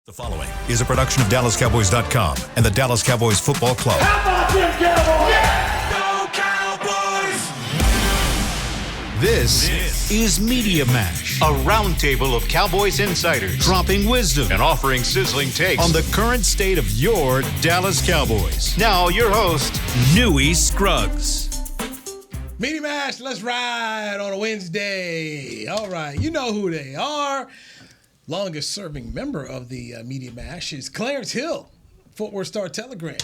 The following is a production of DallasCowboys.com and the Dallas Cowboys Football Club. How about them Cowboys? Yeah! Go Cowboys! This is Media Mash, a roundtable of Cowboys insiders dropping wisdom and offering sizzling takes on the current state of your Dallas Cowboys. Now, your host, Newy Scruggs. Media Mash, let's ride on a Wednesday. All right, you know who they are. Longest serving member of the Media Mash is Clarence Hill, Fort Worth Star-Telegram.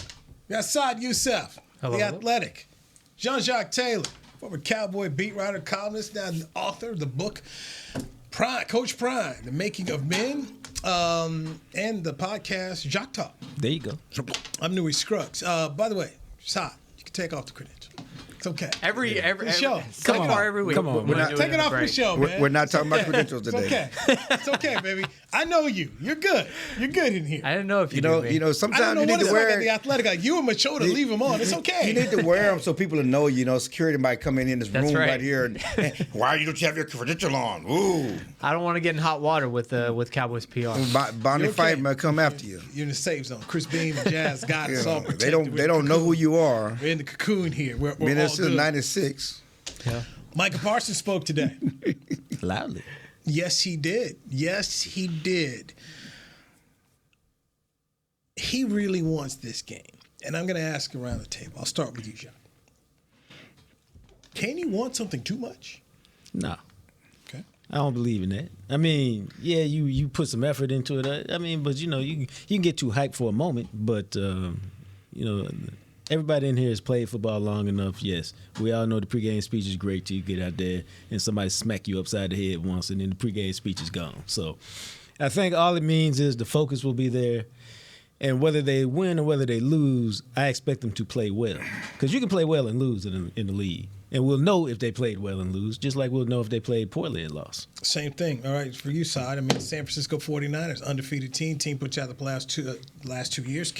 We got Saad Youssef, The Athletic. Jean-Jacques Taylor, former Cowboy beat writer, columnist, now the author of the book Prime, Coach Prime, The Making of Men, and the podcast Jock Talk. There you go. I'm Newy Scruggs. By the way, Saad, you can take off the credential. It's okay. Every show. Come on, every week. Come on. Take it off the show, man. We're not talking about credentials today. It's okay. It's okay, baby. I know you. You're good. You're good in here. I didn't know if You know, sometimes I don't know you need what to it's wear. like at the Athletic. Like, you and Macho to leave them on. It's okay. You need to wear them so people will know. Security might come in this That's room right. right here. And, why don't you have your credential on? Ooh, I don't want to get in hot water with Cowboys PR. Bonnie You're okay. Fight might come after you. You're in the safe zone. Chris Beam and Jazz got us all protected. They don't know who you are. We're in the cocoon here. We're Been all there since good. '96. Yeah. Micah Parsons spoke today. Loudly. Yes, he did. Yes, he did. He really wants this game. And I'm going to ask around the table. I'll start with you, John. Can you want something too much? No. Okay. I don't believe in that. I mean, yeah, you put some effort into it. I mean, but you can get too hyped for a moment. But everybody in here has played football long enough. Yes, we all know the pregame speech is great till you get out there and somebody smack you upside the head once, and then the pregame speech is gone. So, I think all it means is the focus will be there. And whether they win or whether they lose, I expect them to play well. Because you can play well and lose in the league. And we'll know if they played well and lose, just like we'll know if they played poorly and lost. Same thing. All right, for you, Saad. I mean, San Francisco 49ers, undefeated team put you out the last 2 years.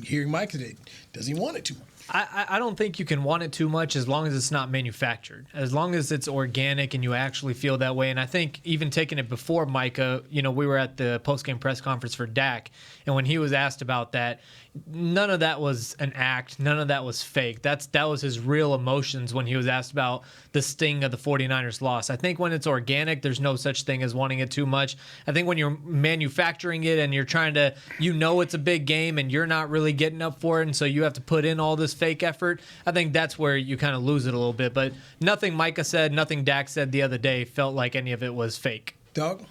Hearing Mike today, does he want it too much? I don't think you can want it too much as long as it's not manufactured. As long as it's organic and you actually feel that way. And I think even taking it before Micah, we were at the postgame press conference for Dak, and when he was asked about that, none of that was an act. None of that was fake. That was his real emotions when he was asked about the sting of the 49ers loss. I think when it's organic, there's no such thing as wanting it too much. I think when you're manufacturing it and you're trying to, it's a big game and you're not really getting up for it, and so you have to put in all this fake effort, I think that's where you kind of lose it a little bit. But nothing Micah said, nothing Dak said the other day felt like any of it was fake. Doug?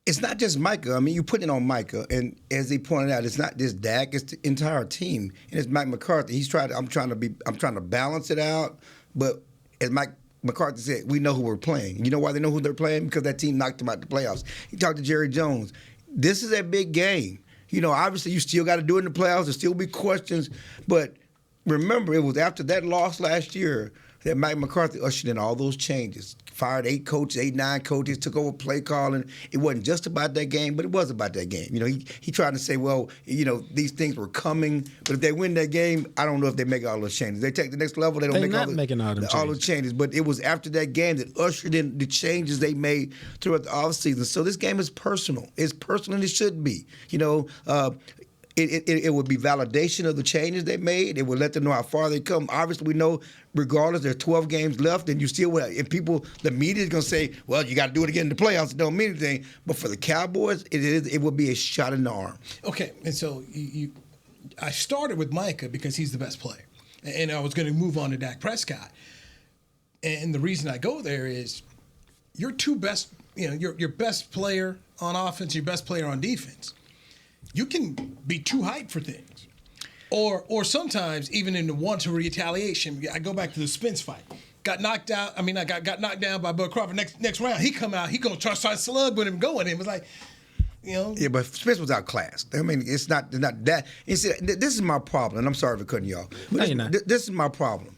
It's not just Micah. I mean, you put it on Micah, and as he pointed out, it's not just Dak; it's the entire team, and it's Mike McCarthy. I'm trying to balance it out, but as Mike McCarthy said, we know who we're playing. You know why they know who they're playing? Because that team knocked them out the playoffs. He talked to Jerry Jones. This is a big game. Obviously, you still got to do it in the playoffs. There'll still be questions, but remember, it was after that loss last year that Mike McCarthy ushered in all those changes. Fired 9 coaches, took over play calling. It wasn't just about that game, but it was about that game. He tried to say, well, these things were coming, but if they win that game, I don't know if they make all those changes. They take the next level, they don't make all those changes. But it was after that game that ushered in the changes they made throughout the offseason. So this game is personal. It's personal, and it should be. It would be validation of the changes they made. It would let them know how far they come. Obviously, we know, regardless, there are 12 games left, and you still will. And the media is going to say, well, you got to do it again in the playoffs. It don't mean anything. But for the Cowboys, it would be a shot in the arm. Okay, and so I started with Micah because he's the best player. And I was going to move on to Dak Prescott. And the reason I go there is your two best, your best player on offense, your best player on defense. You can be too hyped for things. Or sometimes, even in the want-to retaliation, I go back to the Spence fight. Got knocked out. I mean, I got knocked down by Bud Crawford. Next round, he come out. He going to try to slug with him, go with him. It was like, Yeah, but Spence was outclassed. I mean, it's not that. You see, this is my problem, and I'm sorry for cutting you off. But this is my problem.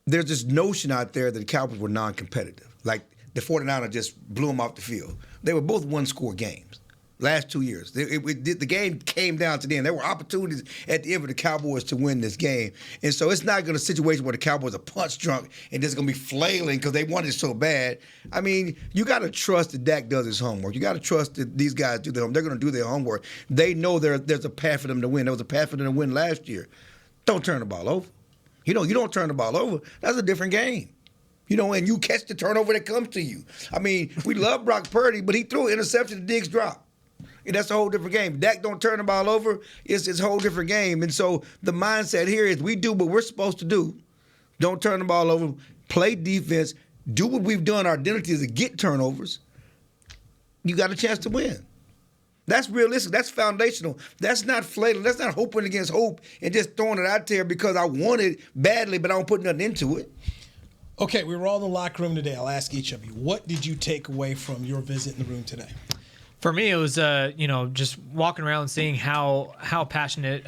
There's this notion out there that the Cowboys were non-competitive. Like, the 49ers just blew them off the field. They were both one-score games. last 2 years. The game came down to the end. There were opportunities at the end for the Cowboys to win this game. And so it's not going to be a situation where the Cowboys are punch drunk and just going to be flailing because they want it so bad. I mean, you got to trust that Dak does his homework. You got to trust that these guys do their homework. They're going to do their homework. They know there's a path for them to win. There was a path for them to win last year. Don't turn the ball over. You don't turn the ball over. That's a different game. And you catch the turnover that comes to you. I mean, we love Brock Purdy, but he threw an interception and Diggs dropped. And that's a whole different game. Dak don't turn the ball over. It's a whole different game. And so the mindset here is we do what we're supposed to do. Don't turn the ball over. Play defense. Do what we've done. Our identity is to get turnovers. You got a chance to win. That's realistic. That's foundational. That's not flailing. That's not hoping against hope and just throwing it out there because I want it badly, but I don't put nothing into it. Okay, we were all in the locker room today. I'll ask each of you, what did you take away from your visit in the room today? For me, it was just walking around and seeing how passionate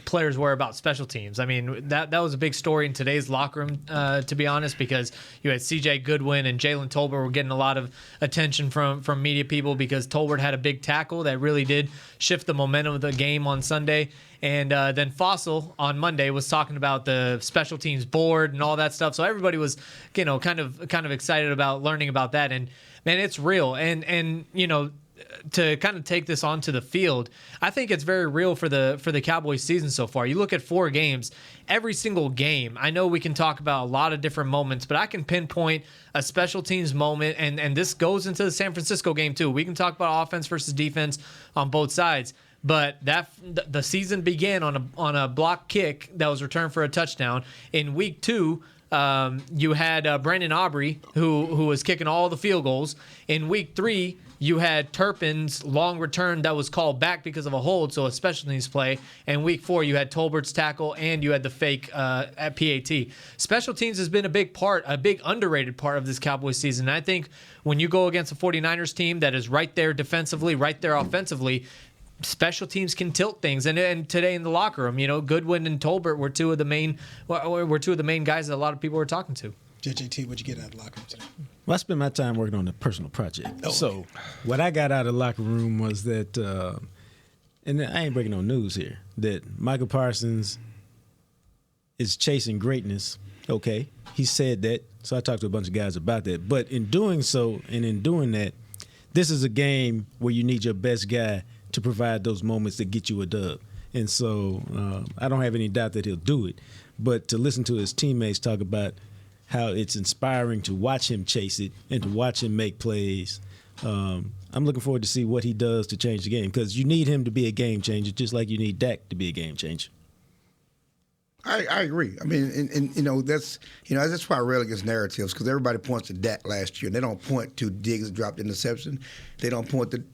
players were about special teams. I mean, that was a big story in today's locker room, to be honest, because you had C.J. Goodwin and Jalen Tolbert were getting a lot of attention from media people because Tolbert had a big tackle that really did shift the momentum of the game on Sunday. And then Fossil on Monday was talking about the special teams board and all that stuff. So everybody was, kind of excited about learning about that. And man, it's real. And to kind of take this onto the field, I think it's very real for the Cowboys season so far. You look at 4 games, every single game. I know we can talk about a lot of different moments, but I can pinpoint a special teams moment, and this goes into the San Francisco game too. We can talk about offense versus defense on both sides. But the season began on a block kick that was returned for a touchdown. In week 2, you had Brandon Aubrey, who was kicking all the field goals. In week 3, you had Turpin's long return that was called back because of a hold, so a special teams play. And week 4, you had Tolbert's tackle, and you had the fake at PAT. Special teams has been a big underrated part of this Cowboys season. And I think when you go against a 49ers team that is right there defensively, right there offensively, special teams can tilt things, and today in the locker room, Goodwin and Tolbert were two of the main guys that a lot of people were talking to. JJT, what'd you get out of the locker room today? Well, I spent my time working on a personal project. Oh. So what I got out of the locker room was that, and I ain't breaking no news here, that Michael Parsons is chasing greatness. Okay, he said that, so I talked to a bunch of guys about that. But in doing so, and in doing that, this is a game where you need your best guy to provide those moments that get you a dub. And so I don't have any doubt that he'll do it. But to listen to his teammates talk about how it's inspiring to watch him chase it and to watch him make plays, I'm looking forward to see what he does to change the game, because you need him to be a game changer just like you need Dak to be a game changer. I agree. I mean, and that's why I rail against narratives, because everybody points to Dak last year, and they don't point to Diggs dropped interception. They don't point to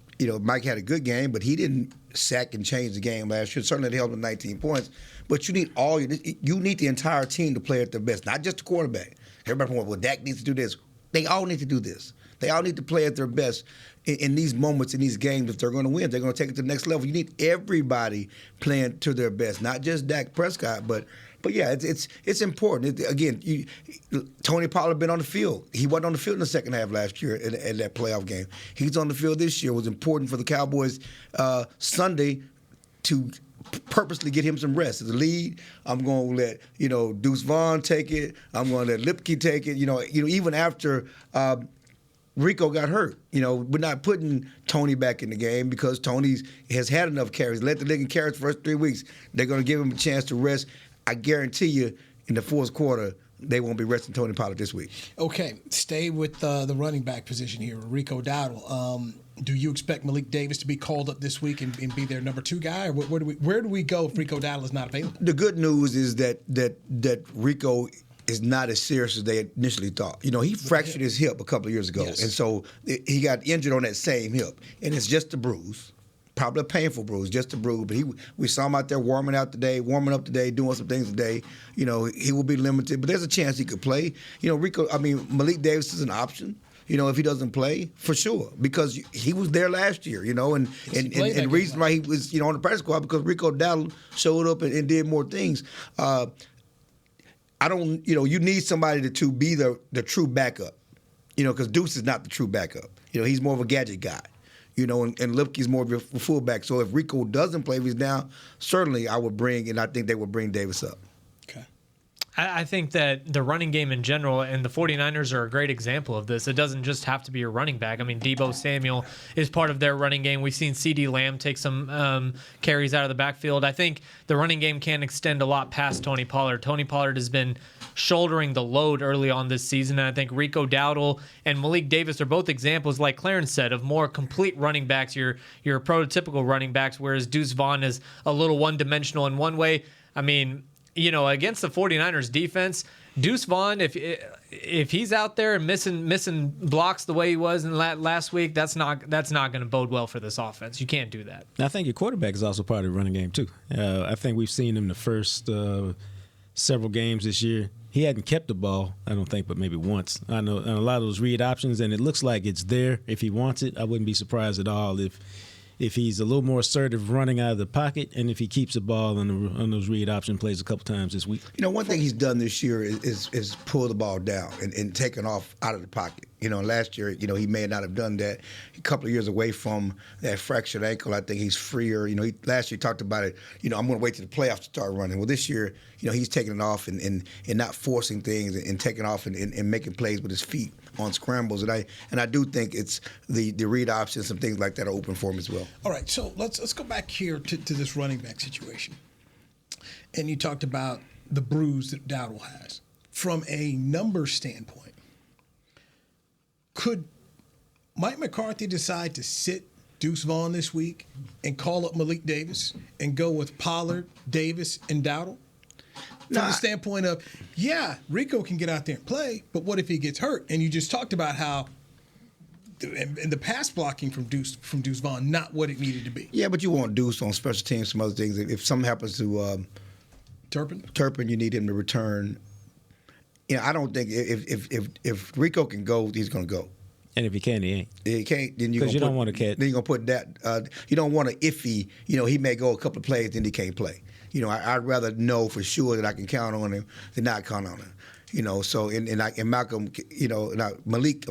Mike had a good game, but he didn't sack and change the game last year. Certainly, they held him 19 points. But you need the entire team to play at their best, not just the quarterback. Everybody points, well, Dak needs to do this. They all need to do this. They all need to play at their best in these moments, in these games. If they're going to win, they're going to take it to the next level. You need everybody playing to their best, not just Dak Prescott, but yeah, it's important. Tony Pollard been on the field. He wasn't on the field in the second half last year in that playoff game. He's on the field this year. It was important for the Cowboys Sunday to purposely get him some rest. As a lead, I'm going to let Deuce Vaughn take it. I'm going to let Lipke take it. Even after Rico got hurt, we're not putting Tony back in the game because Tony has had enough carries. Let the league and carries the first 3 weeks. They're going to give him a chance to rest. I guarantee you, in the fourth quarter, they won't be resting Tony Pollard this week. Okay, stay with the running back position here, Rico Dowdle. Do you expect Malik Davis to be called up this week and be their number 2 guy, or where do we go if Rico Dowdle is not available? The good news is that Rico is not as serious as they initially thought. He fractured his hip a couple of years ago, yes. And so he got injured on that same hip, and it's just a bruise. Probably a painful bruise, just a bruise. But we saw him out there warming up today, doing some things today. He will be limited, but there's a chance he could play. Malik Davis is an option. If he doesn't play, for sure, because he was there last year. And the reason why he was on the practice squad because Rico Dowdle showed up and did more things. You need somebody to be the true backup. Because Deuce is not the true backup. He's more of a gadget guy. and Lipke's more of a fullback. So if Rico doesn't play, if he's down, certainly I would bring, and I think they would bring Davis up. Okay. I think that the running game in general, and the 49ers are a great example of this. It doesn't just have to be your running back. I mean, Deebo Samuel is part of their running game. We've seen CeeDee Lamb take some carries out of the backfield. I think the running game can extend a lot past Tony Pollard. Tony Pollard has been shouldering the load early on this season, and I think Rico Dowdle and Malik Davis are both examples, like Clarence said, of more complete running backs, your prototypical running backs, whereas Deuce Vaughn is a little one-dimensional in one way. I mean, against the 49ers defense, Deuce Vaughn, if he's out there and missing blocks the way he was in last week, that's not going to bode well for this offense. You can't do that. I think your quarterback is also part of the running game too. I think we've seen him the first several games this year. He hadn't kept the ball, I don't think, but maybe once. I know, and a lot of those read options, and it looks like it's there if he wants it. I wouldn't be surprised at all if he's a little more assertive running out of the pocket, and if he keeps the ball on those read option plays a couple times this week. One thing he's done this year is pull the ball down and taken off out of the pocket. Last year, he may not have done that. A couple of years away from that fractured ankle, I think he's freer. Last year he talked about it. I'm going to wait till the playoffs to start running. Well, this year, he's taking it off and not forcing things and taking off and making plays with his feet on scrambles. And I do think it's the read options, some things like that are open for him as well. All right, so let's go back here to this running back situation. And you talked about the bruise that Dowdle has. From a numbers standpoint, could Mike McCarthy decide to sit Deuce Vaughn this week and call up Malik Davis and go with Pollard, Davis, and Dowdle? From the standpoint of, Rico can get out there and play, but what if he gets hurt? And you just talked about how the pass blocking from Deuce Vaughn, not what it needed to be. Yeah, but you want Deuce on special teams, some other things. If something happens to Turpin, you need him to return. I don't think if Rico can go, he's going to go. And if he can't, he ain't. If he can't, then you don't want to catch. Then you're going to put that. You don't want to iffy. He may go a couple of plays, then he can't play. I'd rather know for sure that I can count on him than not count on him. So and Malcolm, Malik,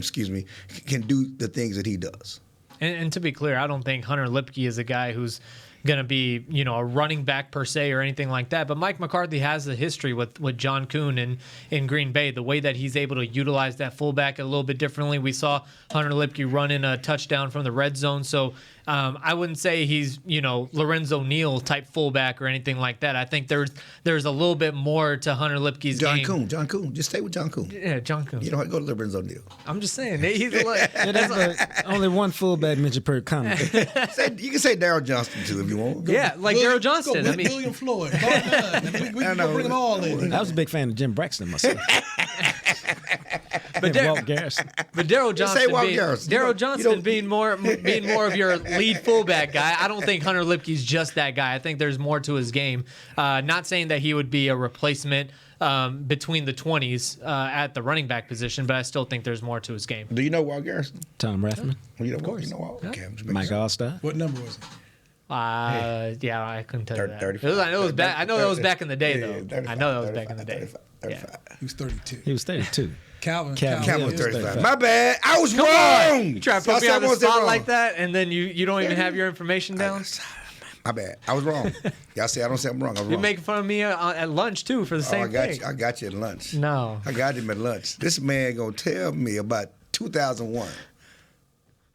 can do the things that he does. And to be clear, I don't think Hunter Lipke is a guy who's going to be, a running back per se or anything like that. But Mike McCarthy has a history with John Kuhn in Green Bay, the way that he's able to utilize that fullback a little bit differently. We saw Hunter Lipke run in a touchdown from the red zone. So I wouldn't say he's, Lorenzo Neal type fullback or anything like that. I think there's a little bit more to Hunter Lipke's game. John Kuhn. Just stay with John Kuhn. Yeah, John Kuhn. You don't have to go to Lorenzo Neal. I'm just saying. He's only one fullback mentioned per comment. You can say Darryl Johnston, too, if you want. Like Darryl Johnston. William Floyd. We can bring them all in. I was a big fan of Jim Braxton myself. But Walt Garrison. But Darryl Johnston being more of your lead fullback guy. I don't think Hunter Lipke's just that guy. I think there's more to his game. Not saying that he would be a replacement between the 20s at the running back position, but I still think there's more to his game. Do you know Walt Garrison? Tom Rathman. Of course. You know Walt. Okay, Mike Allstott. What number was it? Yeah, I couldn't tell you that. 35. I know that was back in the day, though. 35, I know that was back in the day. 35. He was 32. He was 32. Calvin was was 35. My bad. I was wrong. You try to put me on the spot like that, and then you don't even have your information down? My bad. I was wrong. Y'all say I don't say I'm wrong. I'm wrong. You're making fun of me at lunch, too, for the same thing. I got you at lunch. No. I got him at lunch. This man going to tell me about 2001.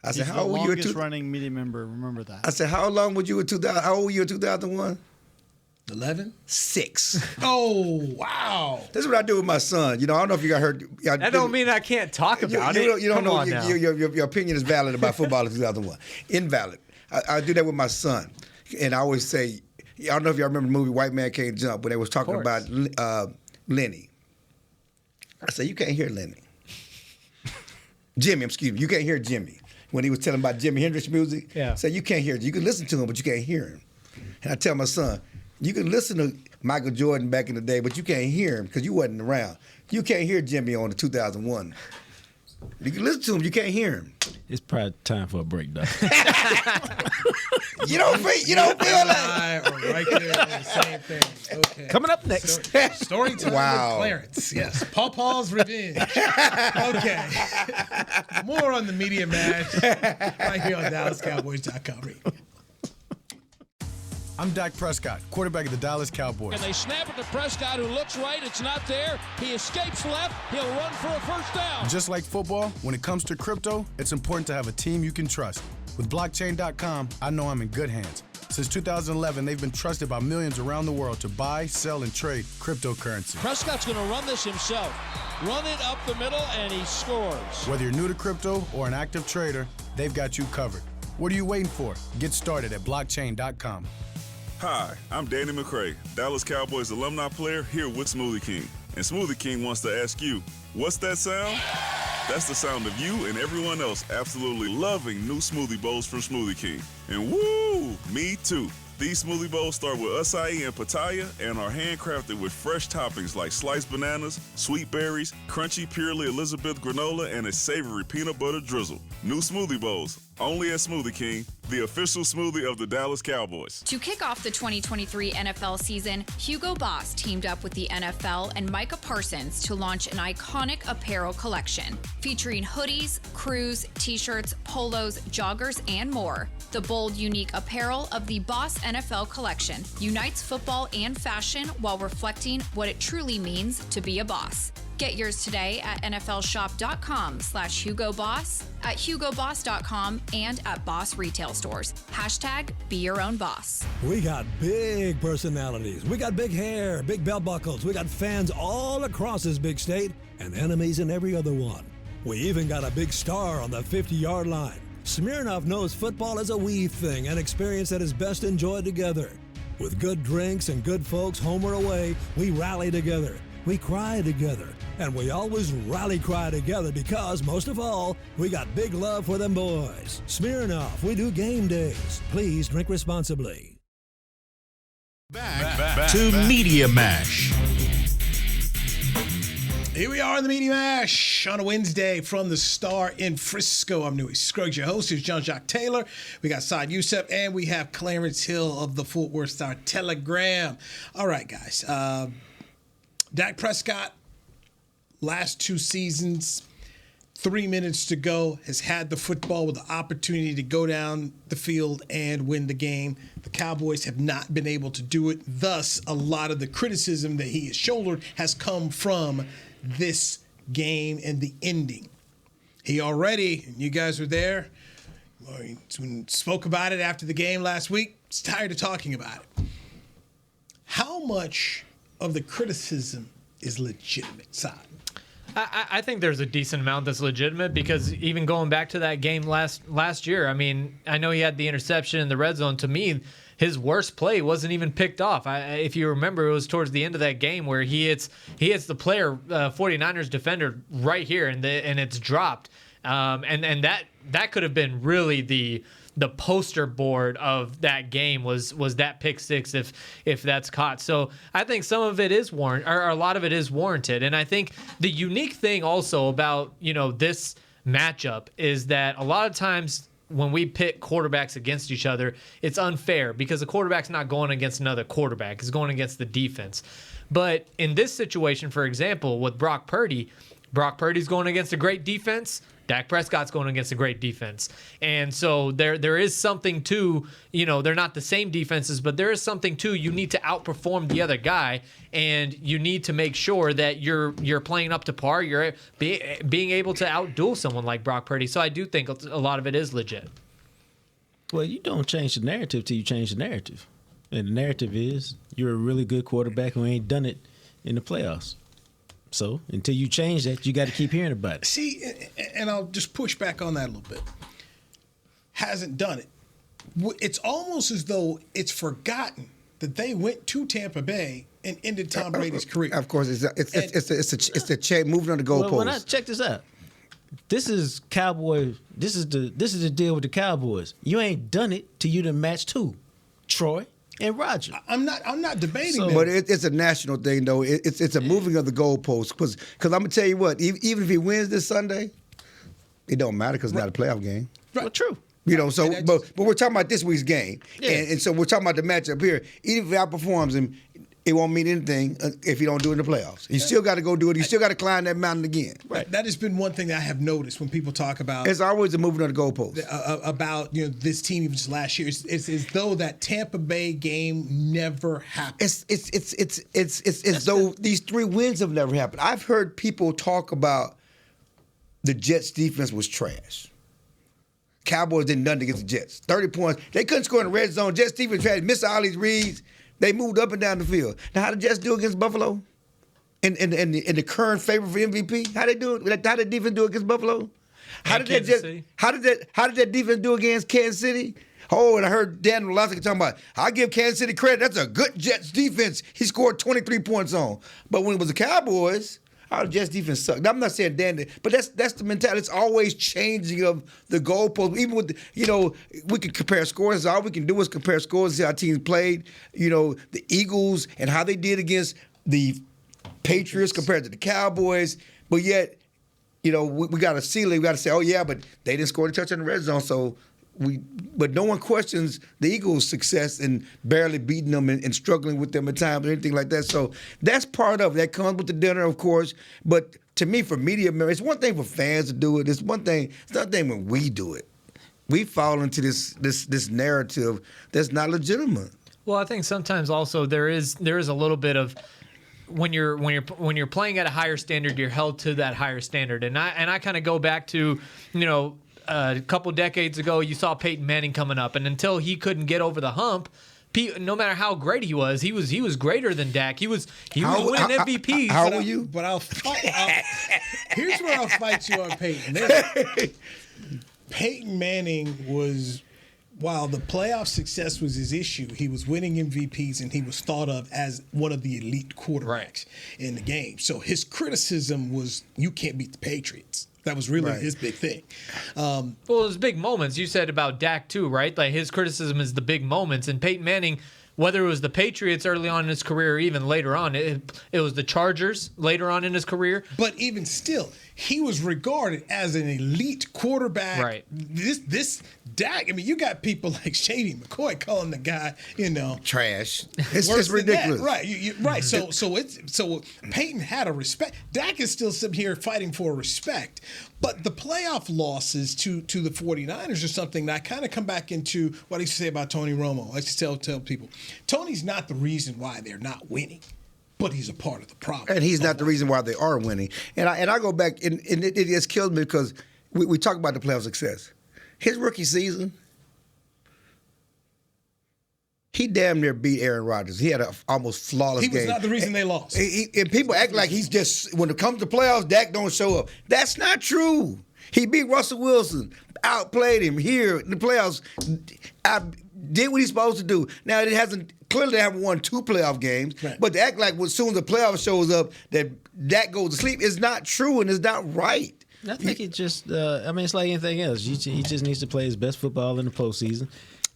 I said, how old were you at longest running media member, remember that. I said, how old were you in 2001? 11? 6. Oh, wow. This is what I do with my son. I don't know if you got heard. That don't mean I can't talk about it. You don't know your opinion is valid about football in 2001. Invalid. I do that with my son. And I always say, I don't know if y'all remember the movie White Man Can't Jump when they was talking about Lenny. I said, you can't hear Lenny. Jimmy, you can't hear Jimmy. When he was telling about Jimi Hendrix music, I said, you can't hear it. You can listen to him, but you can't hear him. And I tell my son, you can listen to Michael Jordan back in the day, but you can't hear him because you wasn't around. You can't hear Jimmy on the 2001 You can listen to him. You can't hear him. It's probably time for a break, though. You don't feel like. I are right there on the same thing. Okay. Coming up next. Story time with Clarence. Yes. Pawpaw's Revenge. Okay. More on the Media Mash right here on DallasCowboys.com. I'm Dak Prescott, quarterback of the Dallas Cowboys. And they snap it to Prescott, who looks right. It's not there. He escapes left. He'll run for a first down. Just like football, when it comes to crypto, it's important to have a team you can trust. With blockchain.com, I know I'm in good hands. Since 2011, they've been trusted by millions around the world to buy, sell, and trade cryptocurrency. Prescott's going to run this himself. Run it up the middle, and he scores. Whether you're new to crypto or an active trader, they've got you covered. What are you waiting for? Get started at blockchain.com. Hi, I'm Danny McCray, Dallas Cowboys alumni player here with Smoothie King. And Smoothie King wants to ask you, what's that sound? That's the sound of you and everyone else absolutely loving new smoothie bowls from Smoothie King. And woo, me too. These smoothie bowls start with acai and pitaya and are handcrafted with fresh toppings like sliced bananas, sweet berries, crunchy Purely Elizabeth granola, and a savory peanut butter drizzle. New smoothie bowls, only at Smoothie King, the official smoothie of the Dallas Cowboys. To kick off the 2023 NFL season, Hugo Boss teamed up with the NFL and Micah Parsons to launch an iconic apparel collection featuring hoodies, crews, t-shirts, polos, joggers, and more. The bold, unique apparel of the Boss NFL collection unites football and fashion while reflecting what it truly means to be a boss. Get yours today at nflshop.com/HugoBoss, at HugoBoss.com, and at Boss retail stores. #Be your own boss. We got big personalities. We got big hair, big belt buckles. We got fans all across this big state and enemies in every other one. We even got a big star on the 50-yard line. Smirnoff knows football is a we thing, an experience that is best enjoyed together. With good drinks and good folks home or away, we rally together. We cry together, and we always rally cry together because, most of all, we got big love for them boys. Smirnoff, we do game days. Please drink responsibly. Back to Media Mash. Here we are in the Media Mash on a Wednesday from the Star in Frisco. I'm Newey Scruggs, your host. Here's John-Jacques Taylor. We got Saad Youssef, and we have Clarence Hill of the Fort Worth Star-Telegram. All right, guys. Dak Prescott, last 2 seasons, 3 minutes to go, has had the football with the opportunity to go down the field and win the game. The Cowboys have not been able to do it. Thus, a lot of the criticism that he has shouldered has come from this game and the ending. He already, and you guys were there, spoke about it after the game last week. He's tired of talking about it. How much of the criticism is legitimate, Side? I think there's a decent amount that's legitimate because even going back to that game last year, I mean, I know he had the interception in the red zone. To me, his worst play wasn't even picked off. If you remember, it was towards the end of that game where he hits the player, 49ers defender right here, and it's dropped. And that could have been really the poster board of that game was that pick six if that's caught. So I think some of it is warranted, or a lot of it is warranted. And I think the unique thing also about this matchup is that a lot of times when we pit quarterbacks against each other, it's unfair because the quarterback's not going against another quarterback. It's going against the defense. But in this situation, for example, with Brock Purdy's going against a great defense. Dak Prescott's going against a great defense. And so there is something to, they're not the same defenses, but there is something to you need to outperform the other guy, and you need to make sure that you're playing up to par. You're being able to outduel someone like Brock Purdy. So I do think a lot of it is legit. Well, you don't change the narrative till you change the narrative. And the narrative is you're a really good quarterback who ain't done it in the playoffs. So until you change that, you got to keep hearing about it. See, and I'll just push back on that a little bit. Hasn't done it. It's almost as though it's forgotten that they went to Tampa Bay and ended Tom Brady's career. Of course, it's the chain moving on the goalpost. Well, check this out. This is Cowboy. This is the deal with the Cowboys. You ain't done it till you done matched who? Troy and Roger. I'm not debating that. But it's a national thing, though. It's a moving of the goalposts. Because I'm going to tell you what, even if he wins this Sunday, It don't matter because it's not a playoff game. Well, true. You know, so but we're talking about this week's game, and so we're talking about the matchup here. Even if he outperforms him, it won't mean anything if you don't do it in the playoffs. You still got to go do it. You still got to climb that mountain again. Right. That has been one thing that I have noticed when people talk about. It's always a moving on the goalpost. About this team even just last year. It's as though that Tampa Bay game never happened. It's as though these 3 wins have never happened. I've heard people talk about the Jets' defense was trash. Cowboys did nothing against the Jets. 30 points. They couldn't score in the red zone. Jets defense tried to miss all these reads. They moved up and down the field. Now, how did the Jets do against Buffalo? In the current favor for MVP? How they do it? How did defense do against Buffalo? How did that defense do against Kansas City? Oh, and I heard Dan Orlovsky talking about, I give Kansas City credit. That's a good Jets defense. He scored 23 points on. But when it was the Cowboys, our Jets defense sucked. Now, I'm not saying Dan, but that's the mentality. It's always changing of the goalpost. Even with, we can compare scores. All we can do is compare scores and see how teams played. The Eagles and how they did against the Patriots compared to the Cowboys. But yet, we got a ceiling. We got to say, oh, yeah, but they didn't score the touchdown in the red zone. So but no one questions the Eagles' success in barely beating them and struggling with them at times or anything like that. So that's part of it. That comes with the dinner, of course. But to me, for media members, it's one thing for fans to do it. It's another thing when we do it. We fall into this narrative that's not legitimate. Well, I think sometimes also there is a little bit of when you're playing at a higher standard, you're held to that higher standard. And I kind of go back to, a couple decades ago, you saw Peyton Manning coming up, and until he couldn't get over the hump, no matter how great he was greater than Dak. He was winning MVPs. How old are you? But here's where I'll fight you on Peyton. Peyton Manning was, while the playoff success was his issue, he was winning MVPs and he was thought of as one of the elite quarterbacks in the game. So his criticism was, you can't beat the Patriots. That was really his big thing. Well, it was big moments. You said about Dak too, right? Like his criticism is the big moments. And Peyton Manning, whether it was the Patriots early on in his career or even later on, it was the Chargers later on in his career. But even still, he was regarded as an elite quarterback. Right. This Dak, you got people like Shady McCoy calling the guy, trash. It's ridiculous. Right. Right. So Peyton had a respect. Dak is still sitting here fighting for respect. But the playoff losses to the 49ers are something that I kind of come back into what I used to say about Tony Romo. I used to tell people, Tony's not the reason why they're not winning, but he's a part of the problem. And he's not the reason why they are winning. And I go back, and it just kills me because we talk about the playoff success. His rookie season, he damn near beat Aaron Rodgers. He had an almost flawless game. He was not the reason they lost. And people act like he's just, when it comes to playoffs, Dak don't show up. That's not true. He beat Russell Wilson, outplayed him here in the playoffs, did what he's supposed to do. Now, clearly they haven't won 2 playoff games, but to act like as soon as the playoff shows up that Dak goes to sleep is not true and is not right. I think it just, it's like anything else. He just needs to play his best football in the postseason.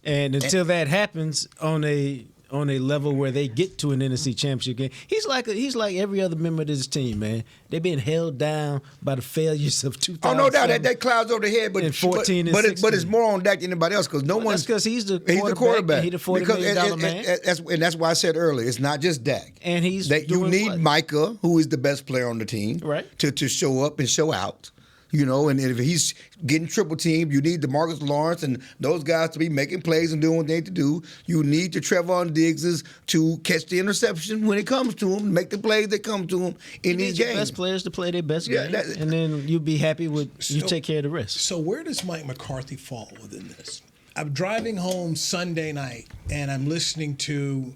And until that happens on a level where they get to an NFC Championship game, he's like every other member of this team, man. They've been held down by the failures of 2000. Oh, no doubt that clouds over the head, but 14 and but 16. But it's more on Dak than anybody else because that's because he's the quarterback. He's the $40 million man. And that's why I said earlier, it's not just Dak. And you need Micah, who is the best player on the team, to show up and show out. And if he's getting triple teamed, you need DeMarcus Lawrence and those guys to be making plays and doing what they need to do. You need the Trevon Diggses to catch the interception when it comes to them, make the plays that come to them in these games. Best players to play their best game, and then you'll be happy you take care of the rest. So where does Mike McCarthy fall within this? I'm driving home Sunday night, and I'm listening to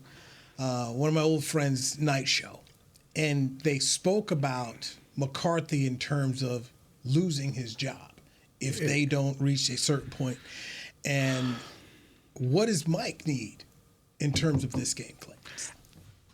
one of my old friends' night show, and they spoke about McCarthy in terms of losing his job if they don't reach a certain point. And what does Mike need in terms of this game plan?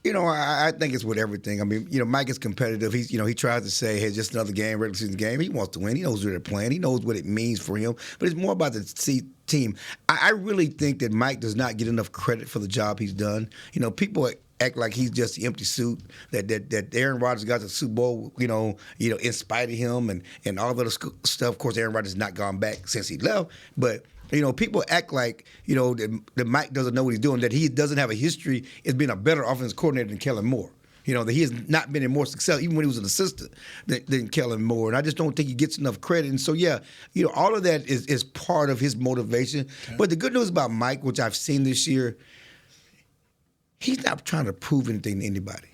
I think it's with everything. Mike is competitive. He's, he tries to say, hey, just another game, regular season game. He wants to win. He knows what they're playing. He knows what it means for him. But it's more about the team. I really think that Mike does not get enough credit for the job he's done. People act like he's just the empty suit, that Aaron Rodgers got the Super Bowl, in spite of him and all of the stuff. Of course, Aaron Rodgers has not gone back since he left, but people act like, that Mike doesn't know what he's doing, that he doesn't have a history as being a better offensive coordinator than Kellen Moore. That he has not been in more success, even when he was an assistant, than Kellen Moore. And I just don't think he gets enough credit. And so, all of that is part of his motivation. Okay. But the good news about Mike, which I've seen this year, he's not trying to prove anything to anybody.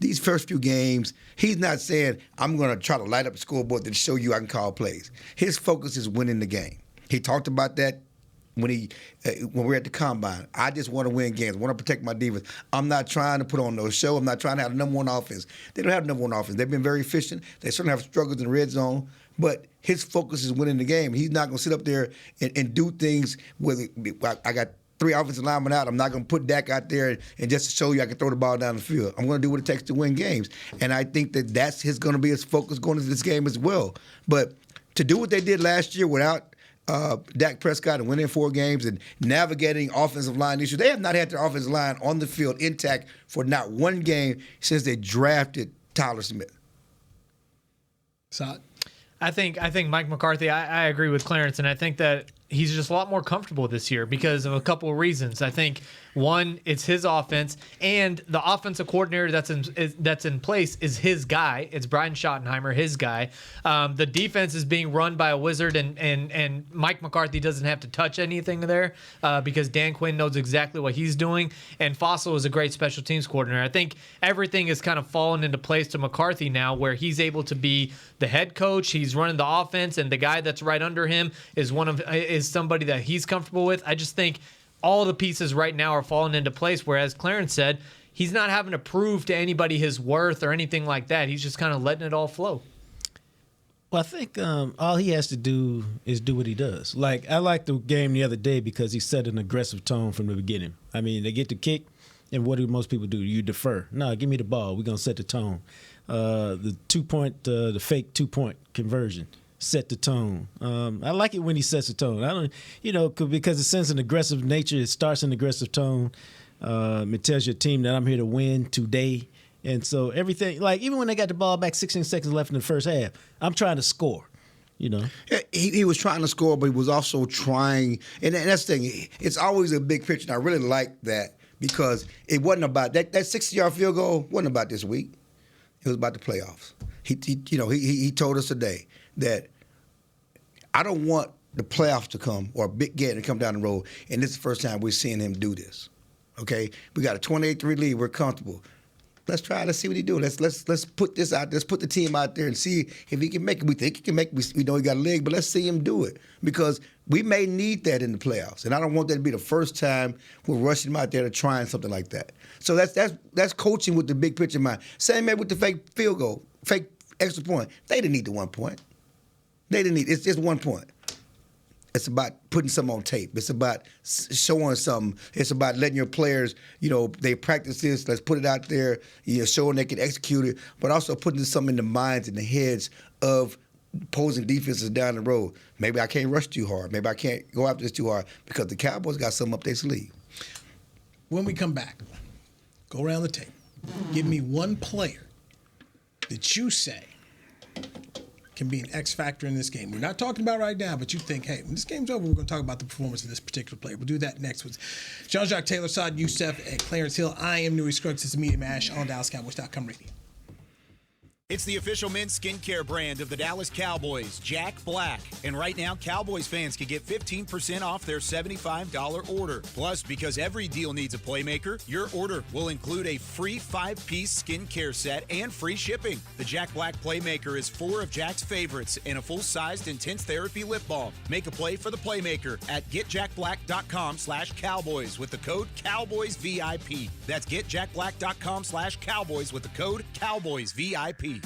These first few games, he's not saying, I'm going to try to light up the scoreboard to show you I can call plays. His focus is winning the game. He talked about that when we're at the combine. I just want to win games. I want to protect my defense. I'm not trying to put on no show. I'm not trying to have the number one offense. They don't have the number one offense. They've been very efficient. They certainly have struggles in the red zone, but his focus is winning the game. He's not going to sit up there and do things where I got 3 offensive linemen out. I'm not going to put Dak out there and just to show you I can throw the ball down the field. I'm going to do what it takes to win games. And I think that's going to be his focus going into this game as well. But to do what they did last year without Dak Prescott and winning 4 games and navigating offensive line issues. They have not had their offensive line on the field intact for not one game since they drafted Tyler Smith. Saad? I think Mike McCarthy, I agree with Clarence, and I think that he's just a lot more comfortable this year because of a couple of reasons. I think, one, it's his offense, and the offensive coordinator that's in place is his guy. It's Brian Schottenheimer, his guy. The defense is being run by a wizard, and Mike McCarthy doesn't have to touch anything there because Dan Quinn knows exactly what he's doing, and Fossil is a great special teams coordinator. I think everything is kind of fallen into place to McCarthy now where he's able to be the head coach, he's running the offense, and the guy that's right under him is somebody that he's comfortable with. I just think all the pieces right now are falling into place, whereas Clarence said he's not having to prove to anybody his worth or anything like that. He's just kind of letting it all flow. Well, I think all he has to do is do what he does. Like, I liked the game the other day because he set an aggressive tone from the beginning. I mean, they get the kick, and what do most people do? You defer. No, give me the ball. We're going to set the tone. The fake 2-point conversion set the tone. I like it when he sets the tone. I don't, because it sends an aggressive nature. It starts an aggressive tone. It tells your team that I'm here to win today. And so everything, like even when they got the ball back 16 seconds left in the first half, I'm trying to score. Yeah, he was trying to score, but he was also trying. And that's the thing. It's always a big picture. And I really like that because it wasn't about that 60-yard field goal wasn't about this week. It was about the playoffs. He told us today that I don't want the playoffs to come or a big game to come down the road, and this is the first time we're seeing him do this. Okay, we got a 28-3 lead. We're comfortable. Let's try to see what he do. Let's put this out there. Let's put the team out there and see if he can make it. We think he can make it. We know he got a leg, but let's see him do it because we may need that in the playoffs, and I don't want that to be the first time we're rushing him out there to trying something like that. So that's coaching with the big picture in mind. Same way with the fake field goal, fake extra point. They didn't need the 1 point. They didn't need. It's just 1 point. It's about putting something on tape. It's about showing something. It's about letting your players, they practice this. Let's put it out there, showing they can execute it, but also putting something in the minds and the heads of opposing defenses down the road. Maybe I can't rush too hard. Maybe I can't go after this too hard because the Cowboys got something up their sleeve. When we come back, go around the table. Give me one player that you say can be an X factor in this game. We're not talking about right now, but you think, hey, when this game's over, we're going to talk about the performance of this particular player. We'll do that next with Jean-Jacques Taylor, Saad Youssef, and Clarence Hill. I am Newey Scruggs. It's Media Mash on DallasCowboys.com radio. It's the official men's skincare brand of the Dallas Cowboys, Jack Black. And right now, Cowboys fans can get 15% off their $75 order. Plus, because every deal needs a playmaker, your order will include a free 5-piece skincare set and free shipping. The Jack Black Playmaker is 4 of Jack's favorites and a full-sized intense therapy lip balm. Make a play for the Playmaker at getjackblack.com/Cowboys with the code CowboysVIP. That's getjackblack.com/Cowboys with the code CowboysVIP.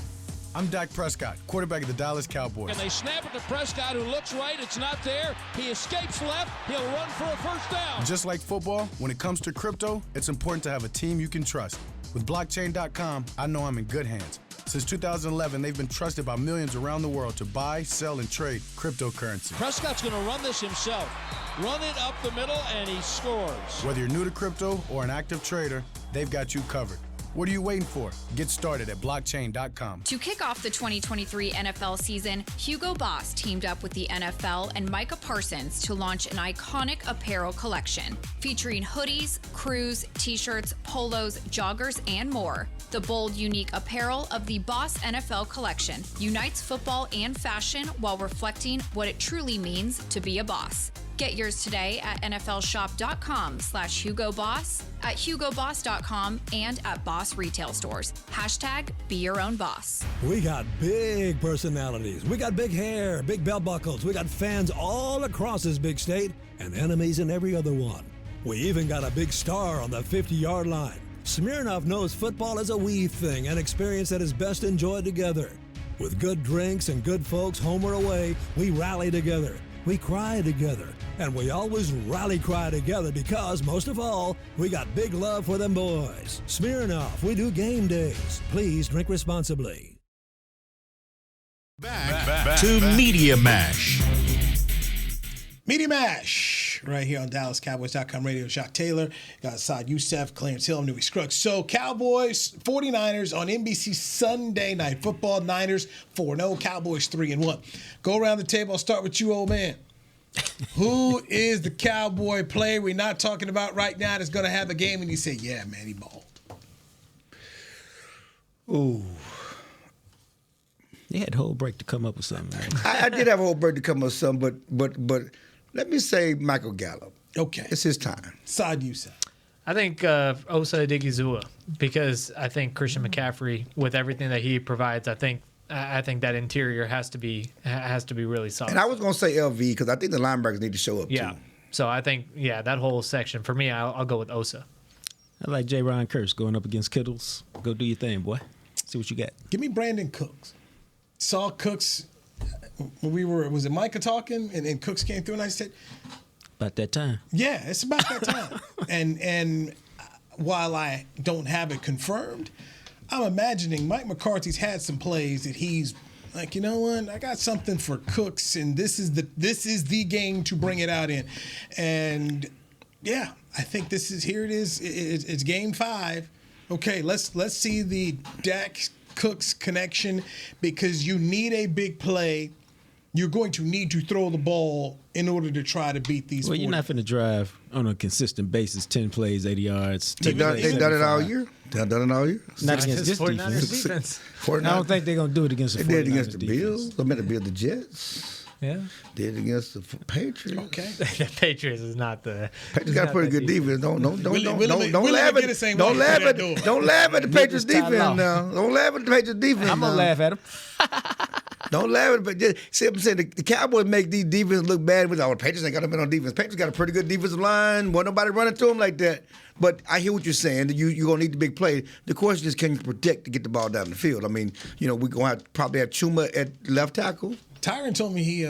I'm Dak Prescott, quarterback of the Dallas Cowboys. And they snap it to Prescott, who looks right. It's not there. He escapes left. He'll run for a first down. Just like football, when it comes to crypto, it's important to have a team you can trust. With blockchain.com, I know I'm in good hands. Since 2011, they've been trusted by millions around the world to buy, sell, and trade cryptocurrency. Prescott's going to run this himself. Run it up the middle, and he scores. Whether you're new to crypto or an active trader, they've got you covered. What are you waiting for? Get started at blockchain.com. To kick off the 2023 NFL season, Hugo Boss teamed up with the NFL and Micah Parsons to launch an iconic apparel collection featuring hoodies, crews, t-shirts, polos, joggers, and more. The bold, unique apparel of the Boss NFL collection unites football and fashion while reflecting what it truly means to be a boss. Get yours today at nflshop.com/HugoBoss, at HugoBoss.com, and at Boss retail stores. Hashtag be your own boss. We got big personalities. We got big hair, big belt buckles. We got fans all across this big state and enemies in every other one. We even got a big star on the 50-yard line. Smirnoff knows football is a we thing, an experience that is best enjoyed together. With good drinks and good folks home or away, we rally together. We cry together, and we always rally cry together because, most of all, we got big love for them boys. Smirnoff, we do game days. Please drink responsibly. Back to Media Mash. Media Mash, right here on DallasCowboys.com radio. Jacques Taylor, got Saad Youssef, Clarence Hill, I'm Newey Scruggs. So Cowboys, 49ers on NBC Sunday Night Football. Niners 4-0, Cowboys 3-1. Go around the table. I'll start with you, old man. Who is the Cowboy player we're not talking about right now that's going to have a game and you say, yeah, man, he balled? Ooh. You had a whole break to come up with something. Right? I did have a whole break to come up with something, but let me say Michael Gallup. Okay. It's his time. Saad Youssef. I think Osa Odigizua, because I think Christian McCaffrey, with everything that he provides, I think that interior has to be really solid. And I was going to say LV because I think the linebackers need to show up yeah. too. So I think that whole section for me, I'll go with Osa. I like J. Ron Kurtz going up against Kittles. Go do your thing, boy. See what you got. Give me Brandon Cooks. Saw Cooks when was it Micah talking and Cooks came through and I said, about that time. Yeah, it's about that time. and while I don't have it confirmed, I'm imagining Mike McCarthy's had some plays that he's like, you know what, I got something for Cooks, and this is the game to bring it out in. And yeah, I think here it is. It's game 5. Okay, let's see the Dak Cooks connection, because you need a big play. You're going to need to throw the ball in order to try to beat these. Well, you're not going to drive on a consistent basis 10 plays, 80 yards. They've done it all year. They've done it all year. Not against this defense. I don't think they're going to do it against the 49ers. They did it against the Bills. They meant to beat the Jets. Yeah. Did it against the Patriots. Okay. The Patriots is not the. Patriots got a pretty good defense. Don't laugh at the Patriots defense now. Don't laugh at the Patriots defense. I'm gonna laugh at them. Don't laugh at it, but just see what I'm saying. The Cowboys make these defenses look bad. With the Patriots ain't got nothing on defense. Patriots got a pretty good defensive line. Wasn't nobody running to them like that. But I hear what you're saying. You're going to need the big play. The question is, can you protect to get the ball down the field? I mean, we're going to probably have Chuma at left tackle. Tyron told me he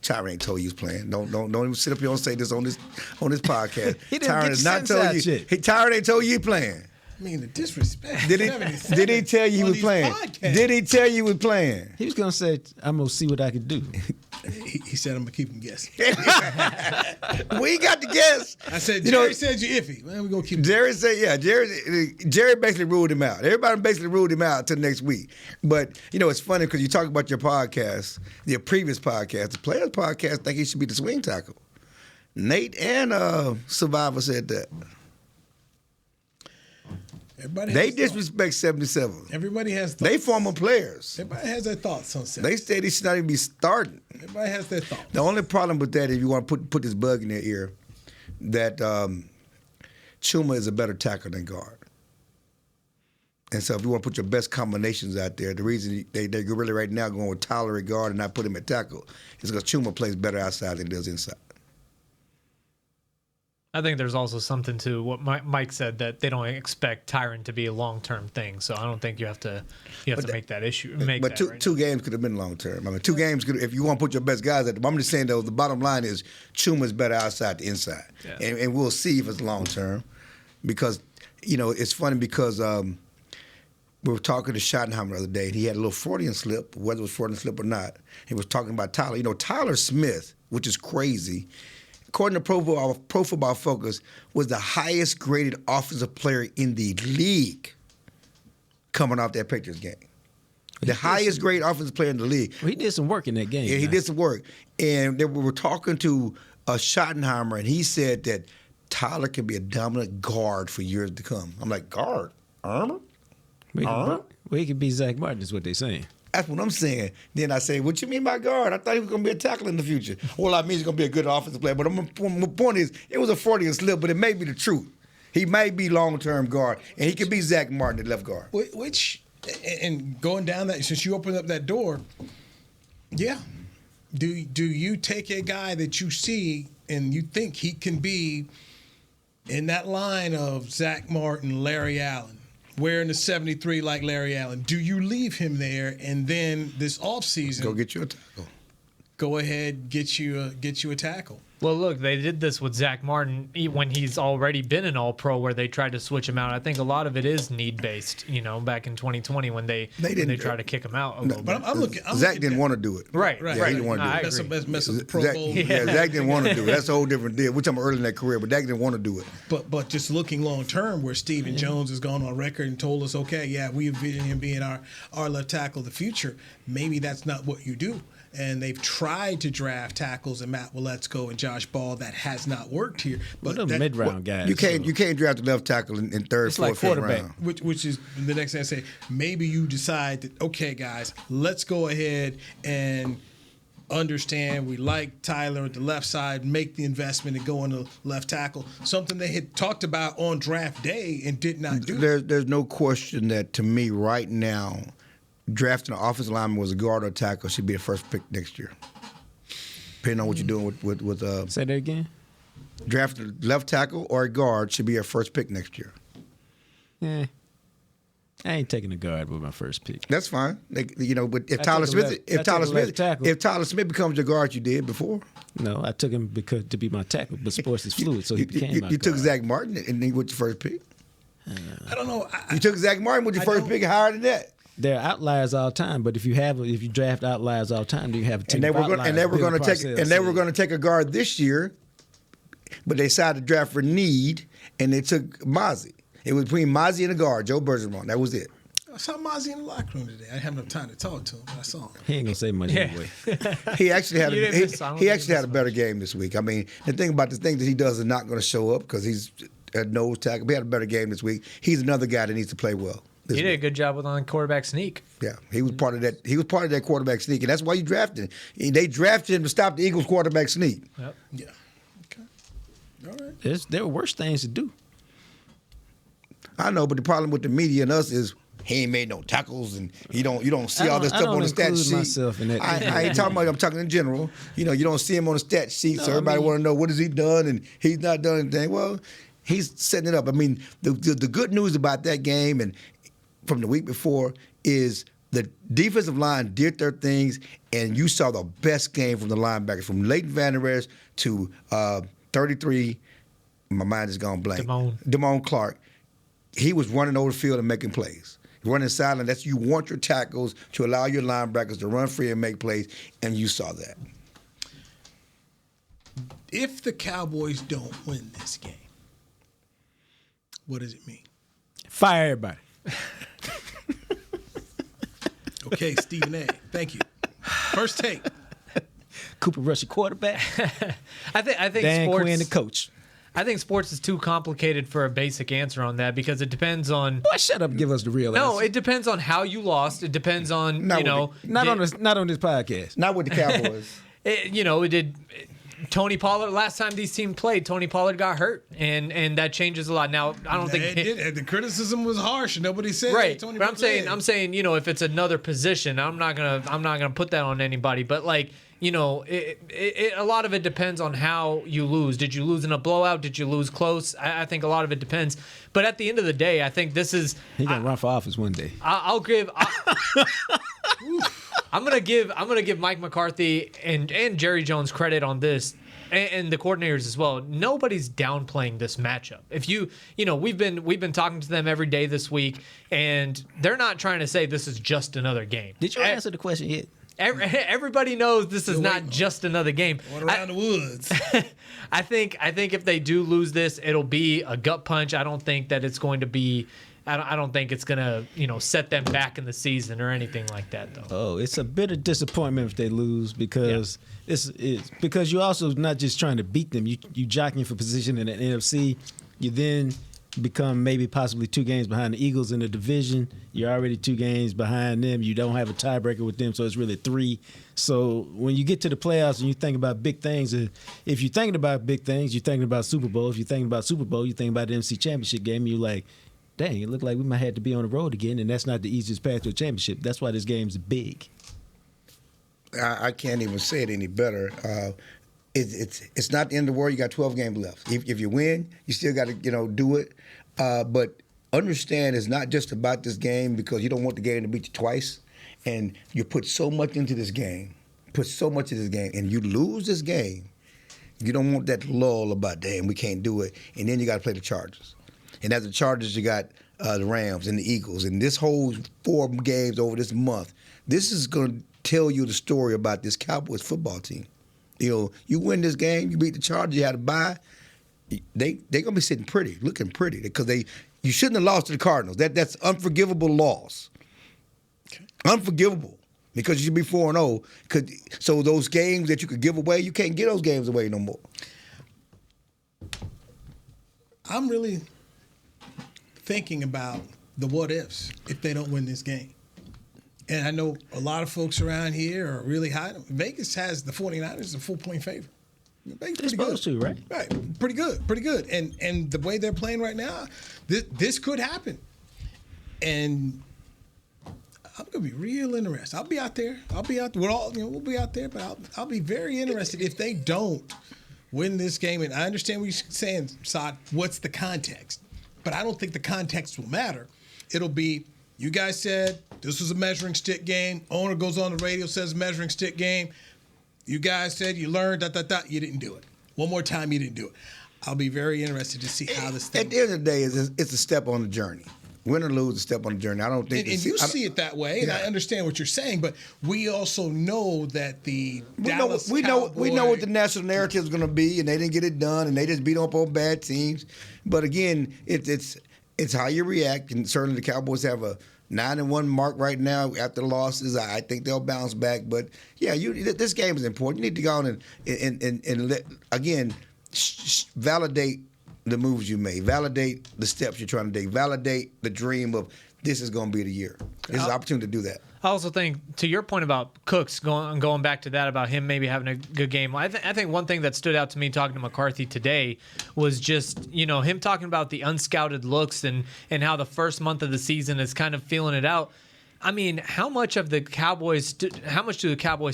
Tyron ain't told you he's playing. Don't even sit up here and say this on this podcast. He didn't Tyron has not told you. Tyron ain't told you he playing. I mean, the disrespect. Did he tell you he was playing? Did he tell you he was playing? He was going to say, I'm going to see what I can do. He said, I'm going to keep him guessing. We got to guess. I said, Jerry said you're iffy. Man, we're going to keep him. Jerry said, yeah. Jerry basically ruled him out. Everybody basically ruled him out until next week. But, it's funny because you talk about your podcast, your previous podcast, the Players podcast, think he should be the swing tackle. Nate and Survivor said that. They disrespect 77. Everybody has thoughts. They former players. Everybody has their thoughts on 77. They said he should not even be starting. Everybody has their thoughts. The only problem with that is you want to put this bug in their ear that Chuma is a better tackle than guard. And so if you want to put your best combinations out there, the reason they're really right now going with Tyler at guard and not put him at tackle is because Chuma plays better outside than he does inside. I think there's also something to what Mike said, that they don't expect Tyron to be a long-term thing. So I don't think you have to make that issue. But two games could have been long-term. I mean, 2 games could, if you want to put your best guys at them. I'm just saying, though, the bottom line is Chuma's better outside than inside. Yeah. And we'll see if it's long-term. Because, it's funny because we were talking to Schottenheimer the other day, and he had a little Freudian slip, whether it was Freudian slip or not. He was talking about Tyler. You know, Tyler Smith, which is crazy, according to Pro Football Focus, was the highest graded offensive player in the league coming off that Patriots game. The highest graded offensive player in the league. Well, he did some work in that game. Yeah, he did some work. And we were talking to Schottenheimer, and he said that Tyler can be a dominant guard for years to come. I'm like, guard? Armor? Well, he could be Zach Martin, is what they're saying. That's what I'm saying. Then I say, what you mean by guard? I thought he was going to be a tackler in the future. Well, I mean he's going to be a good offensive player. But my point is, it was a Freudian slip, but it may be the truth. He may be long-term guard, and he could be Zach Martin at left guard. Which, and going down that, since you opened up that door, yeah. Do you take a guy that you see and you think he can be in that line of Zach Martin, Larry Allen, wearing the 73 like Larry Allen? Do you leave him there and then this offseason go get you a tackle? Go ahead, get you a tackle. Well, look, they did this with Zach Martin when he's already been an All-Pro, where they tried to switch him out. I think a lot of it is need-based. Back in 2020 when they tried to kick him out a little bit. But Zach didn't want to do it. Right. Yeah, he didn't want to do it. Mess up the Pro Bowl. Yeah, Zach didn't want to do it. That's a whole different deal. We're talking about early in that career, but Zach didn't want to do it. But just looking long term, where Stephen Jones has gone on record and told us, okay, yeah, we envision him being our left tackle of the future. Maybe that's not what you do. And they've tried to draft tackles and Matt Waletzko and Josh Ball. That has not worked here. But mid-round guys. You can't draft a left tackle in third, fourth, fifth round. Which is the next thing I say. Maybe you decide that, okay, guys, let's go ahead and understand we like Tyler at the left side, make the investment and go on the left tackle. Something they had talked about on draft day and did not do. There's no question that, to me, right now, drafting an offensive lineman was a guard or tackle should be the first pick next year. Depending on what you're doing with Say that again? Drafting a left tackle or a guard should be your first pick next year. Yeah. I ain't taking a guard with my first pick. That's fine. But if Tyler Smith becomes your guard, you did before. No, I took him to be my tackle, but sports is fluid, so he became my guard. You took Zach Martin and he was your first pick. I don't know. You took Zach Martin with your first pick and higher than that. There are outliers all the time, but if you draft outliers all the time, then you have a team of outliers. And they were going to take a guard this year, but they decided to draft for need, and they took Mozzie. It was between Mozzie and a guard, Joe Bergeron. That was it. I saw Mozzie in the locker room today. I didn't have enough time to talk to him, but I saw him. He ain't gonna say much anyway. He actually had a better game this week. I mean, the thing about the thing that he does is not going to show up because he's a nose tackle. He had a better game this week. He's another guy that needs to play well. He did a good job with on quarterback sneak. Yeah, he was part of that. He was part of that quarterback sneak, and that's why you drafted him. They drafted him to stop the Eagles' quarterback sneak. Yep. Yeah. Okay. All right. There are worse things to do. I know, but the problem with the media and us is he ain't made no tackles, and you don't see all this stuff on the stat sheet. Myself in that. I ain't talking about. I'm talking in general. You don't see him on the stat sheet, so everybody want to know what has he done, and he's not done anything. Well, he's setting it up. I mean, the good news about that game and from the week before is the defensive line did their things, and you saw the best game from the linebackers, from Leighton Vander Esch to 33. My mind is gone blank. Damone Clark. He was running over the field and making plays. Running silent. That's you want your tackles to allow your linebackers to run free and make plays, and you saw that. If the Cowboys don't win this game, what does it mean? Fire everybody. Okay, Stephen A. Thank you. First take. Cooper Rush, quarterback. I think Dan sports, Quinn, the coach. I think sports is too complicated for a basic answer on that because it depends on. Boy, shut up. Give us the real answer. No, it depends on how you lost. It depends on not on this podcast. Not with the Cowboys. It did. Tony Pollard. Last time these teams played, Tony Pollard got hurt, and that changes a lot. Now I don't think the criticism was harsh. Nobody said right. Tony But I'm saying, if it's another position, I'm not gonna put that on anybody. But a lot of it depends on how you lose. Did you lose in a blowout? Did you lose close? I think a lot of it depends. But at the end of the day, I think this is. He gonna run for office one day. I'm gonna give Mike McCarthy and Jerry Jones credit on this. and the coordinators as well, nobody's downplaying this matchup. If we've been talking to them every day this week, and they're not trying to say this is just another game. Did you answer the question yet? Everybody knows this is not just another game. Going around the woods. I think if they do lose this, it'll be a gut punch. I don't think that it's going to be. I don't think it's gonna set them back in the season or anything like that though. Oh, it's a bit of disappointment if they lose because it's because you're also not just trying to beat them. You jockeying for position in the NFC. You then become maybe possibly 2 games behind the Eagles in the division. You're already 2 games behind them. You don't have a tiebreaker with them, so it's really 3. So when you get to the playoffs and you think about big things, if you're thinking about big things, you're thinking about Super Bowl. If you're thinking about Super Bowl, you're thinking about the NFC Championship game, and you're like, dang, it looked like we might have to be on the road again, and that's not the easiest path to a championship. That's why this game's big. I can't even say it any better. It's not the end of the world. You got 12 games left. If you win, you still got to do it. But understand it's not just about this game because you don't want the game to beat you twice. And you put so much into this game, and you lose this game. You don't want that lull about, damn, we can't do it. And then you got to play the Chargers. And after the Chargers, you got the Rams and the Eagles. And this whole 4 games over this month, this is going to tell you the story about this Cowboys football team. You win this game, you beat the Chargers, you had to bye. They're going to be sitting pretty, looking pretty, because you shouldn't have lost to the Cardinals. That's unforgivable loss. Okay. Unforgivable, because you should be 4-0. So those games that you could give away, you can't give those games away no more. I'm really thinking about the what ifs if they don't win this game. And I know a lot of folks around here are really high. Vegas has the 49ers as a full-point favorite. Vegas they're supposed to, right? Right, pretty good. And the way they're playing right now, this could happen. And I'm gonna be real interested. I'll be out there. We'll be out there, but I'll be very interested if they don't win this game. And I understand what you're saying, Saad. What's the context? But I don't think the context will matter. It'll be, you guys said this was a measuring stick game. Owner goes on the radio, says measuring stick game. You guys said you learned, you didn't do it. One more time, you didn't do it. I'll be very interested to see how this thing. At the end of the day, it's a step on the journey. Win or lose, a step on the journey. I don't think. And you see it that way, and I understand what you're saying, but we also know that the Dallas Cowboys. We know what the national narrative is going to be, and they didn't get it done, and they just beat up on bad teams. But again, it's how you react, and certainly the Cowboys have a 9-1 mark right now after the losses. I think they'll bounce back, but yeah, this game is important. You need to go on and let, again, validate the moves you made, validate the steps you're trying to take, validate the dream of this is going to be the year. This is an opportunity to do that. I also think, to your point about Cooks, going back to that about him maybe having a good game, I think one thing that stood out to me talking to McCarthy today was just, him talking about the unscouted looks and how the first month of the season is kind of feeling it out. I mean, how much do the Cowboys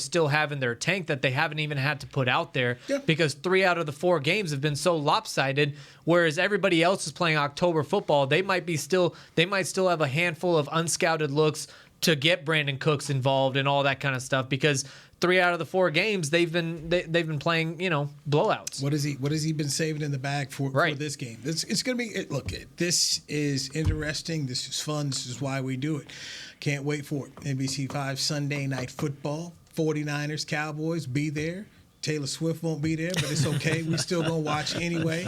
still have in their tank that they haven't even had to put out there? Yeah. Because 3 out of the 4 games have been so lopsided, whereas everybody else is playing October football. They might still have a handful of unscouted looks to get Brandon Cooks involved and all that kind of stuff, because 3 out of the 4 games they've been playing, blowouts. What has he been saving in the bag for this game? It's going to be look. This is interesting. This is fun. This is why we do it. Can't wait for it. NBC5 Sunday Night Football. 49ers, Cowboys, be there. Taylor Swift won't be there, but it's okay. We still gonna watch anyway.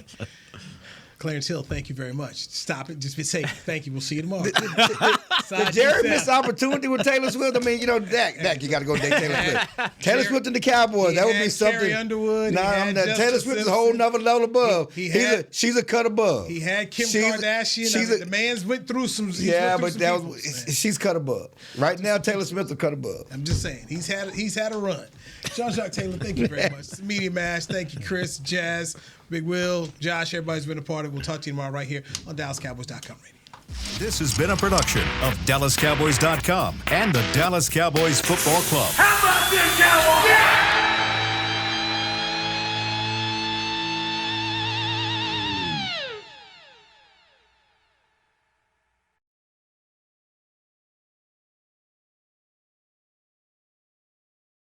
Clarence Hill, thank you very much. Stop it. Just be safe. Thank you. We'll see you tomorrow. Did Jerry miss opportunity with Taylor Swift? I mean, Dak, you got to go date Taylor Swift. Taylor Swift and the Cowboys. That would be something. Carrie Underwood. Taylor Swift is a whole nother level above. She's a cut above. He had Kim Kardashian. The man's went through some. She's cut above. Right now, Taylor Swift's a cut above. I'm just saying. He's had a run. Jean-Jacques Taylor, thank you very much. It's Media Mash. Thank you, Chris, Jazz, Big Will, Josh. Everybody's been a part of it. We'll talk to you tomorrow right here on DallasCowboys.com radio. This has been a production of DallasCowboys.com and the Dallas Cowboys Football Club. How about this, Cowboys? Yeah!